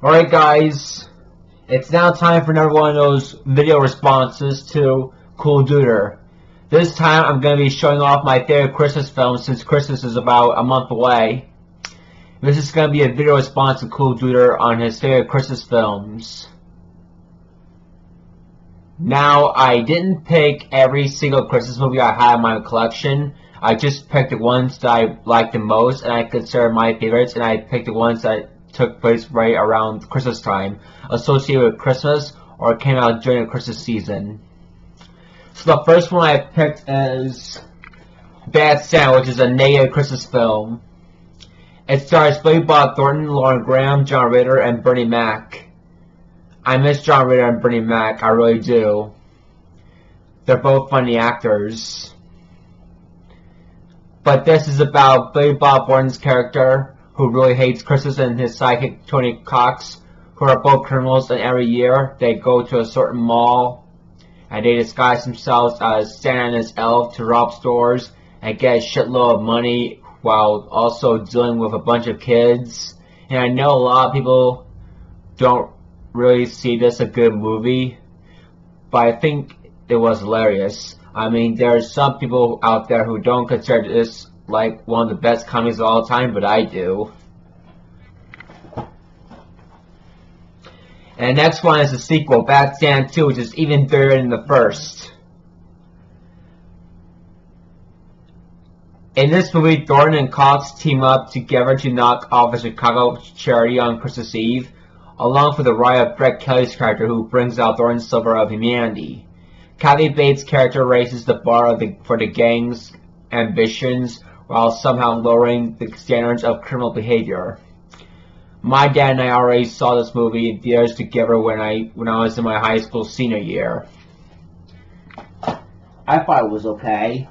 Alright guys, it's now time for another one of those video responses to coolduder. This time I'm going to be showing off my favorite Christmas films since Christmas is about a month away. This is going to be a video response to coolduder on his favorite Christmas films. Now, I didn't pick every single Christmas movie I had in my collection. I just picked the ones that I liked the most and I consider my favorites, and I picked the ones that took place right around Christmas time, associated with Christmas or came out during the Christmas season. So the first one I picked is Bad Santa, which is a negative Christmas film. It stars Billy Bob Thornton, Lauren Graham, John Ritter, and Bernie Mac. I miss John Ritter and Bernie Mac, I really do. They're both funny actors. But this is about Billy Bob Thornton's character, who really hates Christmas, and his sidekick Tony Cox, who are both criminals, and every year they go to a certain mall and they disguise themselves as Santa and his elf to rob stores and get a shitload of money while also dealing with a bunch of kids. And I know a lot of people don't really see this a good movie, but I think it was hilarious. I mean, there's some people out there who don't consider this like one of the best comedies of all time, but I do. And the next one is the sequel, Bad Santa 2, which is even better than the first. In this movie, Thornton and Cox team up together to knock off a Chicago charity on Christmas Eve, along with the riot of Brett Kelly's character, who brings out Thornton's sliver of humanity. Kathy Bates' character raises the bar for the gang's ambitions while somehow lowering the standards of criminal behavior. My dad and I already saw this movie in theaters together when I was in my high school senior year. I thought it was okay.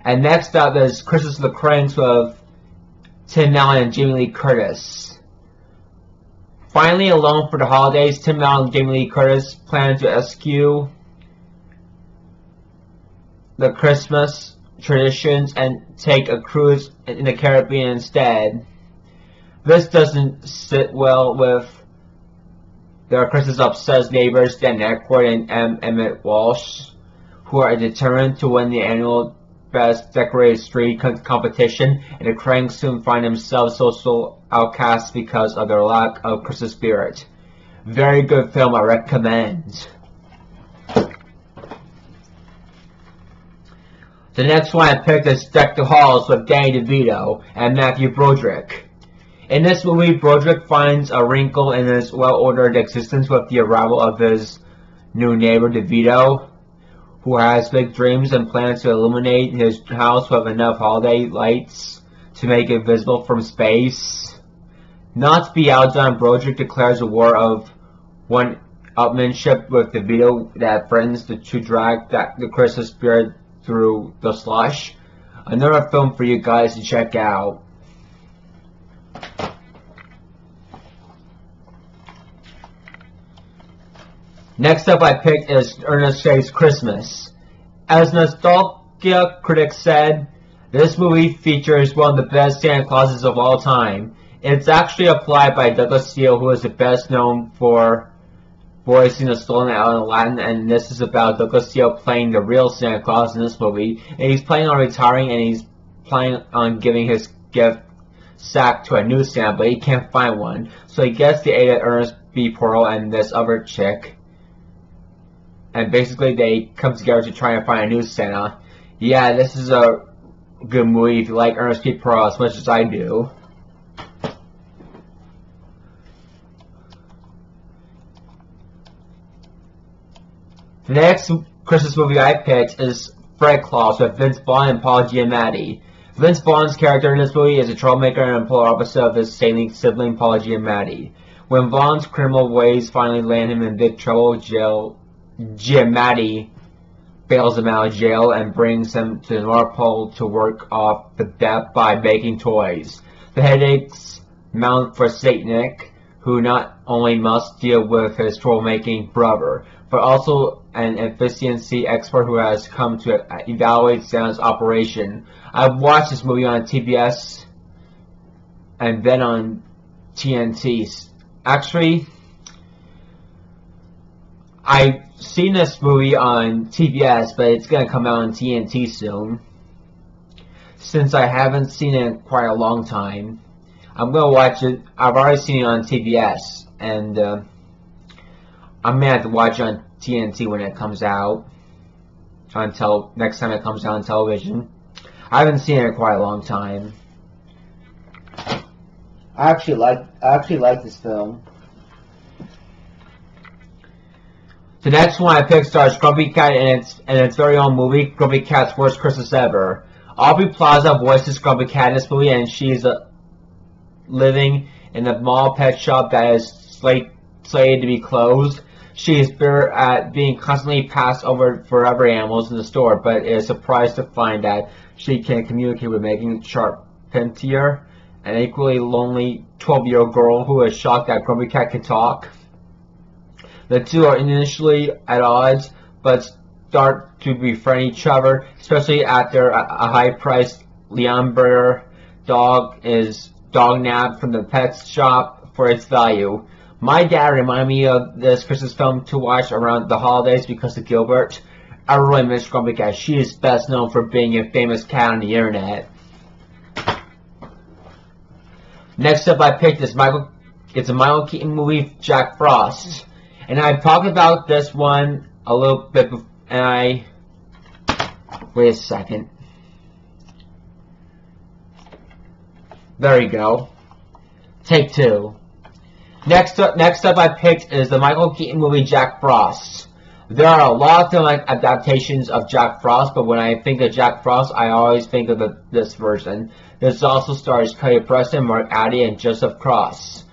And next up is Christmas of the Kranks with Tim Allen and Jamie Lee Curtis. Finally alone for the holidays, Tim Allen and Jamie Lee Curtis plan to eschew the Christmas traditions and take a cruise in the Caribbean instead. This doesn't sit well with their Christmas-obsessed neighbors Dan Aykroyd and Emmett Walsh, who are determined to win the annual Best Decorated Street competition, and the Kranks soon find themselves social outcasts because of their lack of Christmas spirit. Very good film, I recommend. The next one I picked is Deck the Halls with Danny DeVito and Matthew Broderick. In this movie, Broderick finds a wrinkle in his well-ordered existence with the arrival of his new neighbor DeVito, who has big dreams and plans to illuminate his house with enough holiday lights to make it visible from space. Not to be outdone, Broderick declares a war of one-upmanship with DeVito that threatens to drag the Christmas spirit through the slush. Another film for you guys to check out. Next up I picked is Ernest Saves Christmas. As nostalgia critics said, this movie features one of the best Santa Clauses of all time. It's actually applied by Douglas Steele, who is the best known for voicing the stolen owl in Aladdin, and this is about Douglas Steele playing the real Santa Claus in this movie. And he's planning on retiring, and he's planning on giving his gift sack to a new Santa, but he can't find one. So he gets the aid of Ernest B. Pearl and this other chick, and basically they come together to try and find a new Santa. Yeah, this is a good movie if you like Ernest P. Pearl as much as I do. The next Christmas movie I picked is Fred Claus with Vince Vaughn and Paul Giamatti. Vince Vaughn's character in this movie is a troublemaker and a polar opposite of his sibling Paul Giamatti. When Vaughn's criminal ways finally land him in big trouble, Giamatti bails him out of jail and brings him to the North Pole to work off the debt by making toys. The headaches mount for Saint Nick, who not only must deal with his troublemaking brother, but also an efficiency expert who has come to evaluate Santa's operation. I've watched this movie on TBS and then on TNT. Actually, I've seen this movie on TBS, but it's gonna come out on TNT soon. Since I haven't seen it in quite a long time, I'm gonna watch it. I've already seen it on TBS, and I'm gonna have to watch it on TNT when it comes out. Next time it comes out on television. I haven't seen it in quite a long time. I actually like this film. The next one I picked stars Grumpy Cat in its very own movie, Grumpy Cat's Worst Christmas Ever. Aubrey Plaza voices Grumpy Cat in this movie, and she's living in a mall pet shop that is slated to be closed. She is bitter at being constantly passed over for other animals in the store, but is surprised to find that she can communicate with Megan Charpentier, an equally lonely 12-year-old girl who is shocked that Grumpy Cat can talk. The two are initially at odds, but start to befriend each other, especially after a high-priced Leonberger dog is dog-nabbed from the pet shop for its value. My dad reminded me of this Christmas film to watch around the holidays because of Gilbert. I really miss Grumpy Cat. She is best known for being a famous cat on the internet. Next up I picked is it's a Michael Keaton movie, Jack Frost. And I talked about this one a little bit before, and wait a second. There you go. Take two. Next up I picked is the Michael Keaton movie, Jack Frost. There are a lot of film adaptations of Jack Frost, but when I think of Jack Frost, I always think of this version. This also stars Kelly Preston, Mark Addy, and Joseph Cross.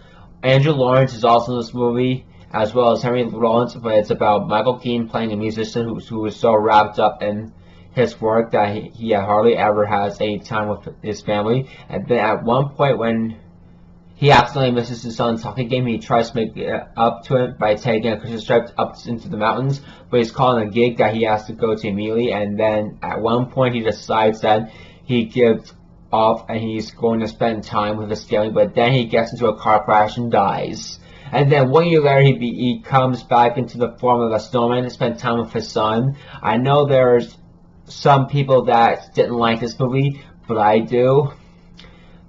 Andrew Lawrence is also in this movie, as well as Henry Rollins, but it's about Michael Keaton playing a musician who was so wrapped up in his work that he hardly ever has any time with his family. And then at one point when he accidentally misses his son's hockey game, he tries to make it up to him by taking a Christmas trip up into the mountains, but he's calling a gig that he has to go to immediately, and then at one point he decides that he gives off and he's going to spend time with his family, but then he gets into a car crash and dies. And then 1 year later, he comes back into the form of a snowman to spend time with his son. I know there's some people that didn't like this movie, but I do.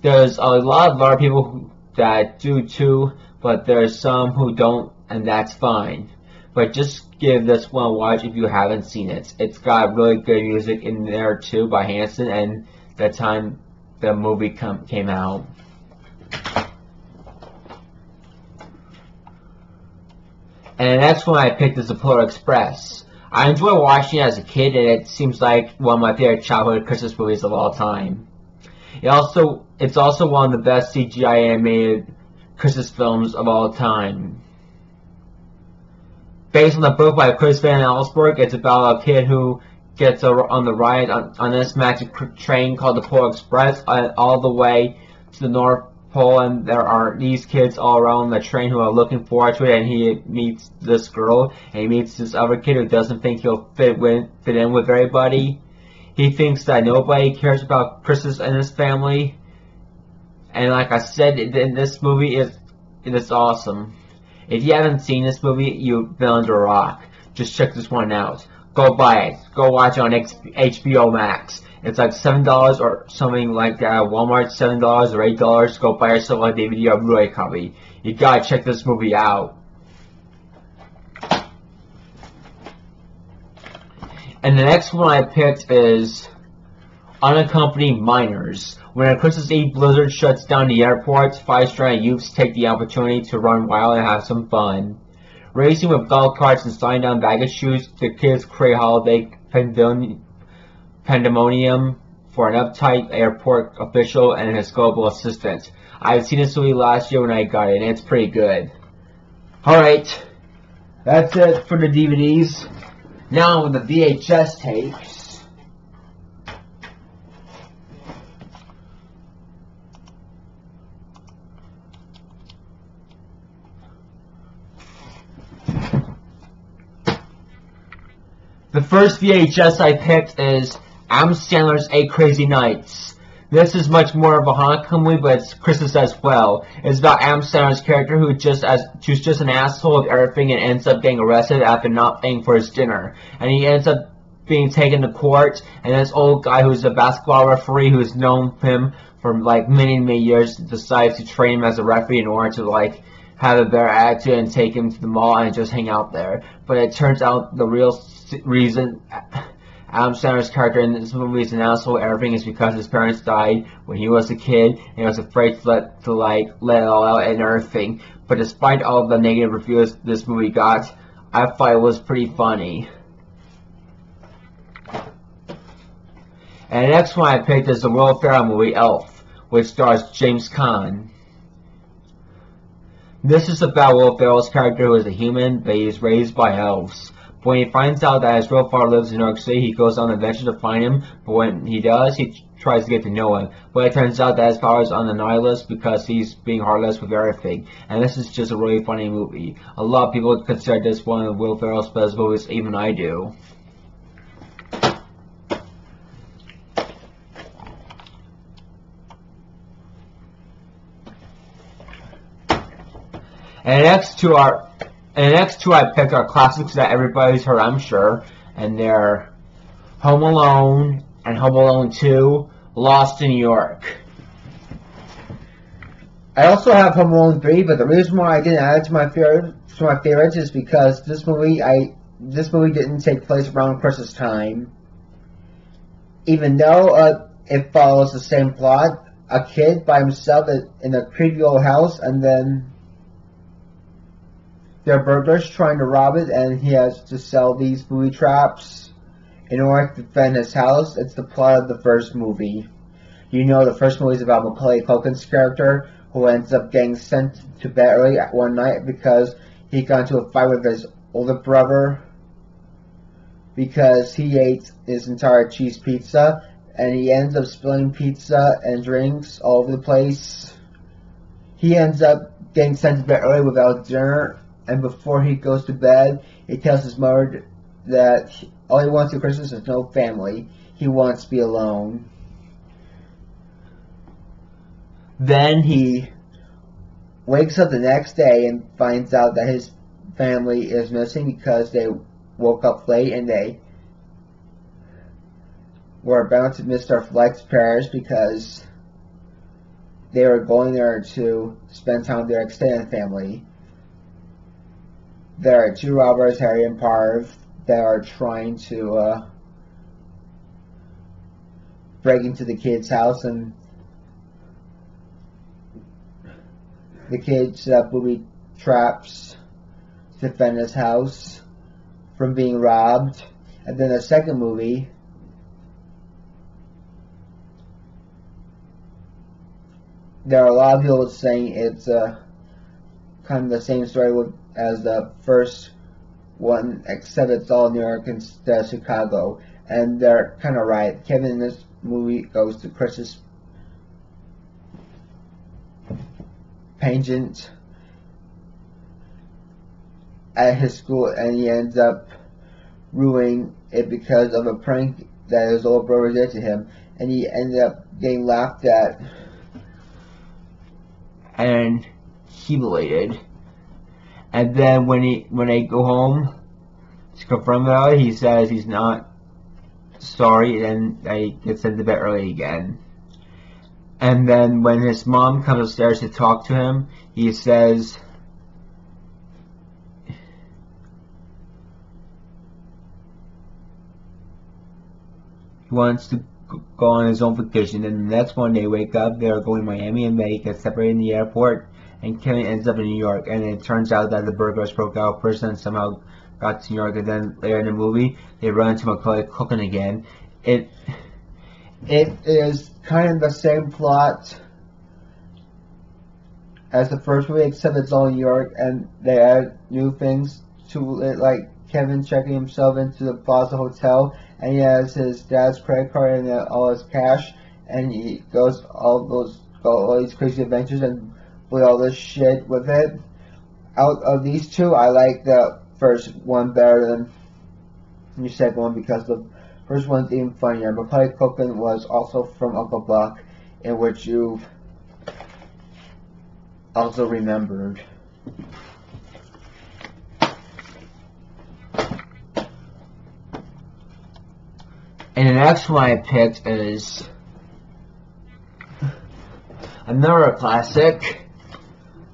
There's a lot of other people that do too, but there's some who don't, and that's fine. But just give this one a watch if you haven't seen it. It's got really good music in there too by Hanson, and the time the movie came out. And the next one I picked is The Polar Express. I enjoy watching it as a kid, and it seems like one of my favorite childhood Christmas movies of all time. It's also one of the best CGI animated Christmas films of all time. Based on the book by Chris Van Allsburg, it's about a kid who gets on the ride on this magic train called the Polar Express all the way to the North Pole, and there are these kids all around the train who are looking forward to it, and he meets this girl, and he meets this other kid who doesn't think he'll fit in with everybody. He thinks that nobody cares about Christmas and his family, and like I said, in this movie it's awesome. If you haven't seen this movie, you've been under a rock. Just check this one out. Go buy it. Go watch it on HBO Max. It's like $7 or something like that. Walmart $7 or $8. Go buy yourself a DVD or Blu-ray copy. You gotta check this movie out. And the next one I picked is Unaccompanied Minors. When a Christmas Eve blizzard shuts down the airports, 5 stranded youths take the opportunity to run wild and have some fun. Racing with golf carts and sliding down baggage chutes, the kids create holiday pandemonium for an uptight airport official and his global assistant. I've seen this movie last year when I got it, and it's pretty good. Alright, that's it for the DVDs. Now on the VHS tapes. The first VHS I picked is Adam Sandler's 8 Crazy Nights. This is much more of a Hanukkah movie, but it's Christmas as well. It's about Adam Sandler's character who's just an asshole of everything and ends up getting arrested after not paying for his dinner. And he ends up being taken to court, and this old guy who's a basketball referee who's known him for like many years decides to train him as a referee in order to like have a better attitude and take him to the mall and just hang out there. But it turns out the real reason Adam Sandler's character in this movie is an asshole everything is because his parents died when he was a kid and he was afraid to let it all out and everything. But despite all of the negative reviews this movie got, I thought it was pretty funny. And the next one I picked is the Will Ferrell movie Elf, which stars James Caan. This is about Will Ferrell's character who is a human, but he is raised by elves. But when he finds out that his real father lives in New York City, he goes on an adventure to find him, but when he does, he tries to get to know him. But it turns out that his father is on the nihilist because he's being heartless with everything. And this is just a really funny movie. A lot of people consider this one of Will Ferrell's best movies, even I do. And the next two I picked are classics that everybody's heard, I'm sure, and they're Home Alone and Home Alone 2, Lost in New York. I also have Home Alone 3, but the reason why I didn't add it to my favorites is because this movie didn't take place around Christmas time. Even though it follows the same plot, a kid by himself in a creepy old house, and then there are burglars trying to rob it, and he has to sell these booby traps in order to defend his house. It's the plot of the first movie. You know, the first movie is about Macaulay Culkin's character, who ends up getting sent to bed early one night because he got into a fight with his older brother because he ate his entire cheese pizza, and he ends up spilling pizza and drinks all over the place. He ends up getting sent to bed early without dinner. And before he goes to bed, he tells his mother that all he wants for Christmas is no family. He wants to be alone. Then he wakes up the next day and finds out that his family is missing because they woke up late and they were about to miss their flight to Paris because they were going there to spend time with their extended family. There are two robbers, Harry and Parv, that are trying to break into the kid's house, and the kid set up booby traps to defend his house from being robbed. And then the second movie, there are a lot of people saying it's kind of the same story as the first one, except it's all New York instead of Chicago. And they're kind of right. Kevin in this movie goes to Chris's pageant at his school, and he ends up ruining it because of a prank that his older brother did to him, and he ended up getting laughed at and humiliated. And then when they go home to confirm about it, he says he's not sorry, and they get sent to bed early again. And then when his mom comes upstairs to talk to him, he says he wants to go on his own vacation. And the next one they wake up, they're going to Miami, and they get separated in the airport. And Kevin ends up in New York, and it turns out that the burglars broke out first and somehow got to New York, and then later in the movie, they run into Macaulay Culkin again. It is kind of the same plot as the first movie, except it's all New York, and they add new things to it, like Kevin checking himself into the Plaza Hotel, and he has his dad's credit card and all his cash, and he goes all these crazy adventures and with all this shit with it. Out of these two, I like the first one better than the second one because the first one's even funnier. Macaulay Culkin was also from Uncle Buck. in which you've also remembered. And the next one I picked is another classic,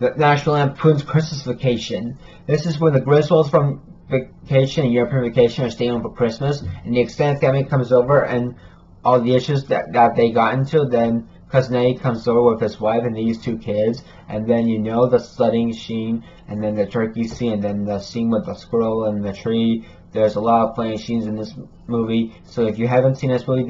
the National Lampoon's Christmas Vacation. This is when the Griswolds from vacation and European vacation are staying home for Christmas, and the extended family comes over, and all the issues that they got into. Then Cousin Eddie comes over with his wife and these two kids, and then you know the sledding scene, and then the turkey scene, and then the scene with the squirrel and the tree. There's a lot of funny scenes in this movie, so if you haven't seen this movie,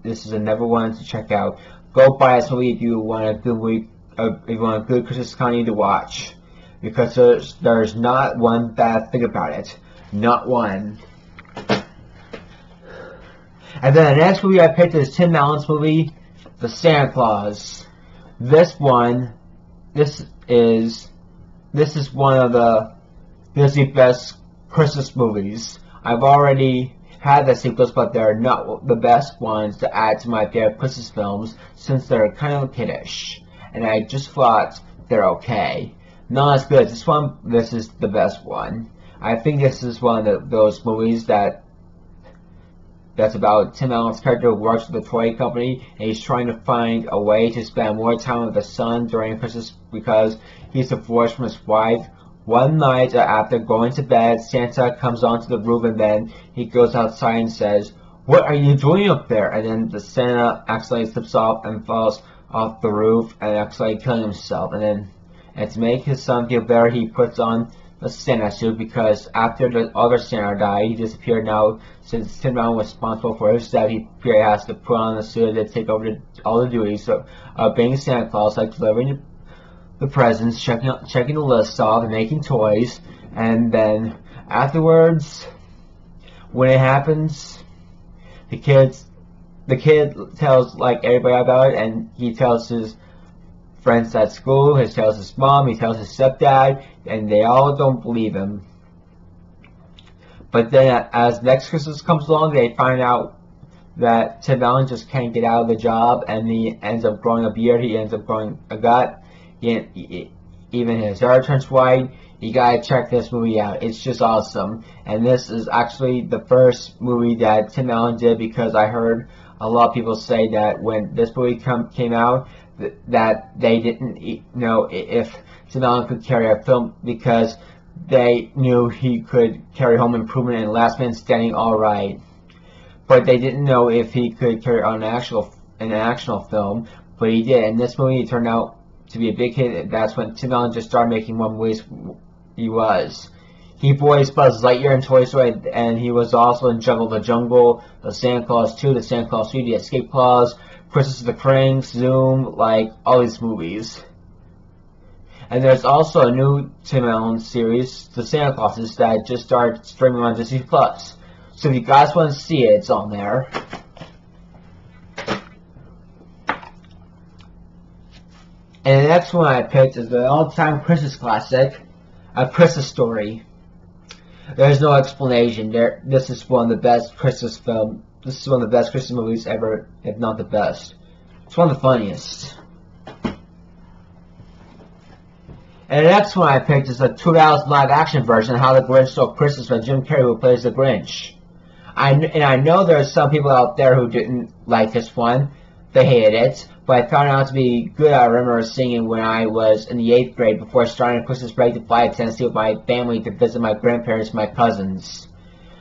this is another one to check out. Go buy this movie if you want a good movie, if you want a good Christmas comedy to watch, because there's not one bad thing about it, not one. And then the next movie I picked is Tim Allen's movie, The Santa Claus. This is one of the Disney best Christmas movies. I've already had the sequels, but they're not the best ones to add to my favorite Christmas films, since they're kind of kiddish, and I just thought they're okay. Not as good as this one. This is the best one. I think this is one of those movies that's about Tim Allen's character who works for the toy company, and he's trying to find a way to spend more time with his son during Christmas because he's divorced from his wife. One night after going to bed, Santa comes onto the roof, and then he goes outside and says, "What are you doing up there?" And then the Santa accidentally slips off and falls off the roof and accidentally killing himself. And to make his son feel better, he puts on a Santa suit, because after the other Santa died, he disappeared. Now, since Tim Allen was responsible for his death, he has to put on the suit to take over all the duties of being Santa Claus, like delivering the presents, checking the list off, and making toys. And then afterwards, when it happens, the kid tells like everybody about it, and he tells his friends at school, he tells his mom, he tells his stepdad, and they all don't believe him. But then as next Christmas comes along, they find out that Tim Allen just can't get out of the job, and he ends up growing a beard, he ends up growing a gut, even his hair turns white. You gotta check this movie out. It's just awesome. And this is actually the first movie that Tim Allen did, because I heard a lot of people say that when this movie came out, that they didn't know if Tim Allen could carry a film, because they knew he could carry Home Improvement and Last Man Standing all right, but they didn't know if he could carry on an actual film. But he did, and this movie turned out to be a big hit. That's when Tim Allen just started making more movies. He voiced Buzz Lightyear in Toy Story, and he was also in Jungle the Jungle, the Santa Claus 2, the Santa Claus 3, the Escape Clause, Christmas of the Kranks, Zoom, like all these movies. And there's also a new Tim Allen series, The Santa Clauses, that just started streaming on Disney Plus. So if you guys want to see it, it's on there. And the next one I picked is the all-time Christmas classic, A Christmas Story. There's no explanation. This is one of the best Christmas films. This is one of the best Christmas movies ever, if not the best. It's one of the funniest. And the next one I picked is the 2000 live-action version, How the Grinch Stole Christmas, by Jim Carrey, who plays the Grinch. I know there's some people out there who didn't like this one. They hated it, but I found it out to be good. I remember seeing it when I was in the 8th grade before starting a Christmas break to fly to Tennessee with my family to visit my grandparents and my cousins.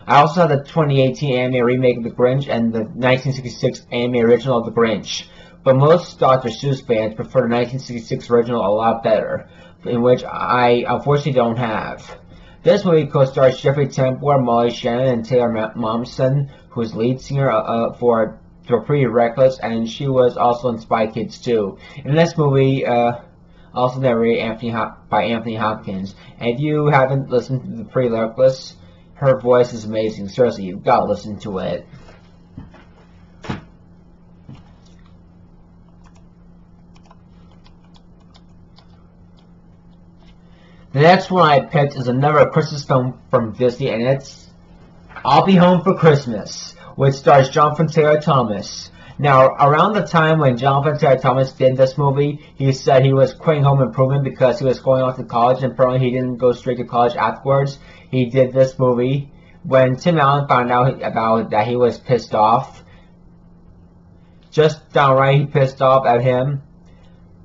I also had the 2018 anime remake of The Grinch and the 1966 anime original of The Grinch, but most Dr. Seuss fans prefer the 1966 original a lot better, in which I unfortunately don't have. This movie co-stars Jeffrey Tambor, Molly Shannon, and Taylor Momsen, who's lead singer for Pretty Reckless, and she was also in Spy Kids 2. In this movie, also narrated by Anthony Hopkins. And if you haven't listened to the Pretty Reckless, her voice is amazing. Seriously, you've got to listen to it. The next one I picked is another Christmas film from Disney, and it's I'll Be Home for Christmas, which stars Jonathan Taylor Thomas. Now, around the time when Jonathan Taylor Thomas did this movie, he said he was quitting Home Improvement because he was going off to college, and apparently he didn't go straight to college afterwards. He did this movie. When Tim Allen found out about that, he was pissed off. Just downright pissed off at him.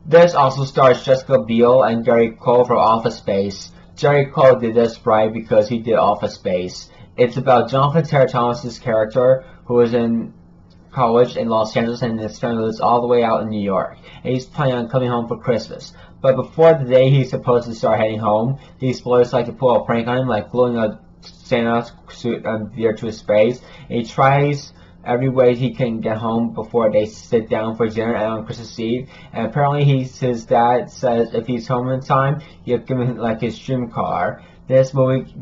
This also stars Jessica Biel and Gary Cole from Office Space. Gary Cole did this right because he did Office Space. It's about Jonathan Taylor Thomas' character who is in college in Los Angeles and his family lives all the way out in New York. And he's planning on coming home for Christmas. But before the day he's supposed to start heading home, these boys like to pull a prank on him, like gluing a Santa suit gear to his face. And he tries every way he can get home before they sit down for dinner on Christmas Eve. And apparently his dad says if he's home in time, he'll give him like his dream car. This movie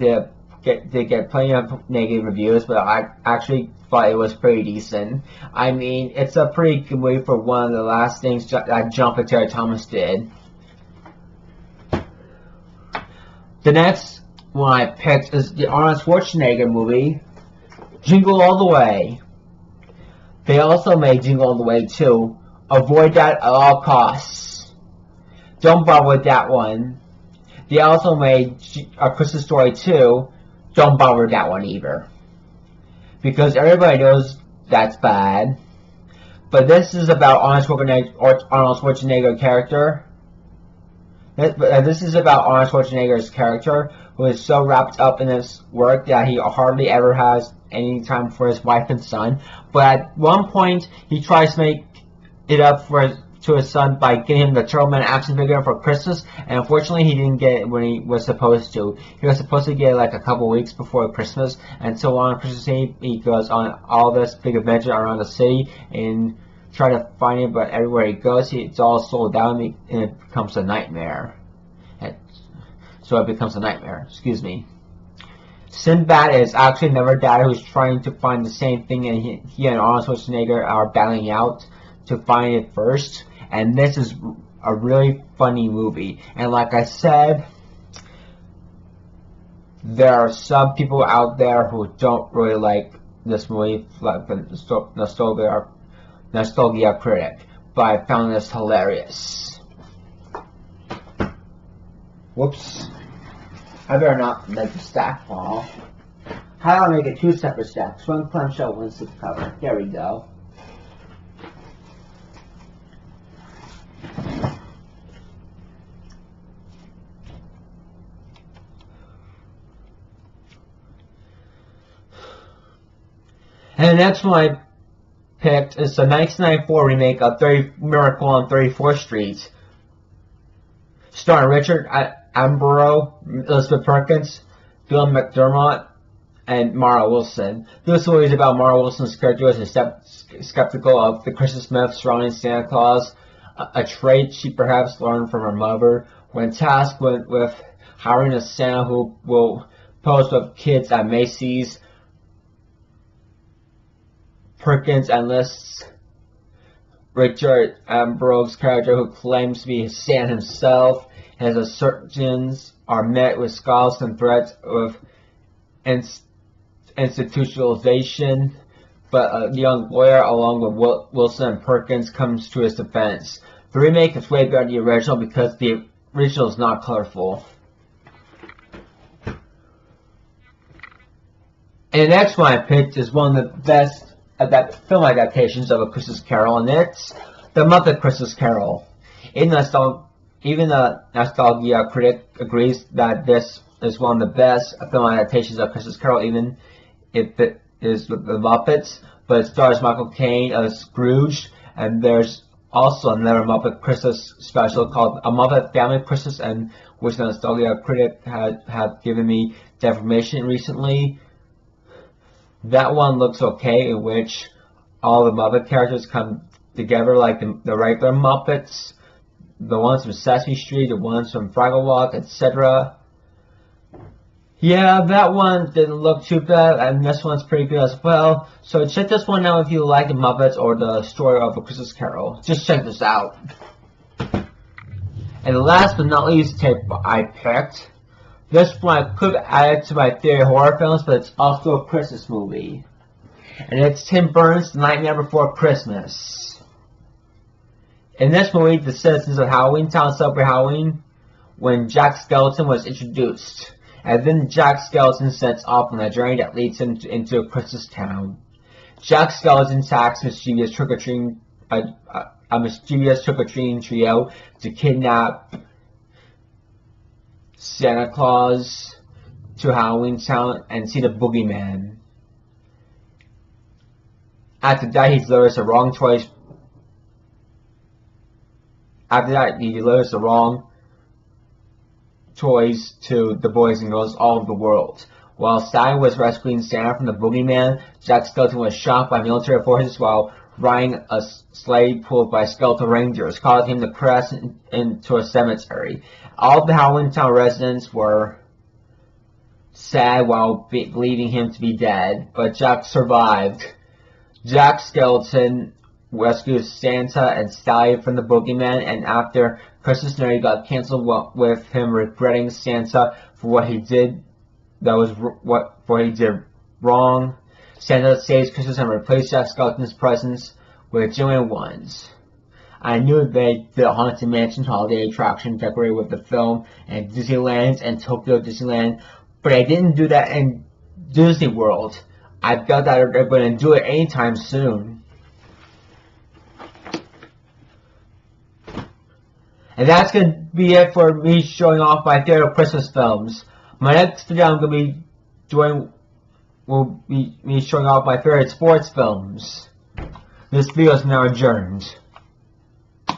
they get plenty of negative reviews, but I actually thought it was pretty decent. I mean, it's a pretty good movie for one of the last things that Jonathan Taylor Thomas did. The next one I picked is the Arnold Schwarzenegger movie, Jingle All the Way. They also made Jingle All the Way too. Avoid that at all costs. Don't bother with that one. They also made A Christmas Story 2. Don't bother with that one either. Because everybody knows that's bad. But this is about Arnold Schwarzenegger character. This is about Arnold Schwarzenegger's character who is so wrapped up in his work that he hardly ever has any time for his wife and son. But at one point, he tries to make it up to his son by getting him the Turtle Man action figure for Christmas, and unfortunately he didn't get it when he was supposed to. He was supposed to get it like a couple weeks before Christmas, and so on Christmas Eve he goes on all this big adventure around the city and try to find it, but everywhere he goes, it's all sold out and it becomes a nightmare. Excuse me. Sinbad is actually another dad who's trying to find the same thing, and he and Arnold Schwarzenegger are battling out to find it first. And this is a really funny movie. And like I said, there are some people out there who don't really like this movie, like the nostalgia critic. But I found this hilarious. Whoops. I better not make the stack fall. How do I make it two separate stacks? One clamshell, one slip cover. There we go. And the next one I picked is the 1994 remake of Miracle on 34th Street, starring Richard Attenborough, Elizabeth Perkins, Bill McDermott, and Mara Wilson. This movie is about Mara Wilson's character who is skeptical of the Christmas myth surrounding Santa Claus, a trait she perhaps learned from her mother. When tasked with hiring a Santa who will pose with kids at Macy's, Perkins enlists Richard Attenborough's character, who claims to be Santa himself. His assertions are met with scoffs and threats of institutionalization, but a young lawyer, along with Wilson and Perkins, comes to his defense. The remake is way better than the original because the original is not colorful. And the next one I picked is one of the best film adaptations of A Christmas Carol, and it's The Muppet Christmas Carol. Even the nostalgia critic agrees that this is one of the best film adaptations of Christmas Carol, even if it is with the Muppets. But it stars Michael Caine as Scrooge, and there's also another Muppet Christmas special called A Muppet Family Christmas, and which the nostalgia critic had given me the information recently. That one looks okay, in which all the Muppet characters come together like the regular Muppets, the ones from Sesame Street, the ones from Fraggle Rock, etc. Yeah, that one didn't look too bad, and this one's pretty good as well. So check this one out if you like the Muppets or the story of A Christmas Carol. Just check this out. And last but not least tape I picked. This one I could add to my theory of horror films, but it's also a Christmas movie. and it's Tim Burton's The Nightmare Before Christmas. In this movie, the citizens of Halloween Town celebrate Halloween when Jack Skellington was introduced, and then Jack Skellington sets off on a journey that leads him into a Christmas town. Jack Skellington attacks a mischievous trick-or-treating trio to kidnap Santa Claus to Halloween Town and see the boogeyman. After that, he delivers the wrong choice. After that, he delivers the wrong toys to the boys and girls all over the world. While Sally was rescuing Santa from the boogeyman, Jack Skellington was shot by military forces while riding a sleigh pulled by skeletal rangers, causing him to crash into a cemetery. All the Halloween Town residents were sad while believing him to be dead, but Jack survived. Jack Skellington rescued Santa and Sally from the boogeyman, and after Christmas dinner got canceled with him regretting Santa for what he did. What he did wrong. Santa saves Christmas and replaced Jack Skellington's presents with genuine ones. I knew they did a Haunted Mansion holiday attraction decorated with the film and Disneyland and Tokyo Disneyland, but I didn't do that in Disney World. I doubt that they're going to do it anytime soon. And that's going to be it for me showing off my favorite Christmas films. My next video I'm going to be doing will be me showing off my favorite sports films. This video is now adjourned.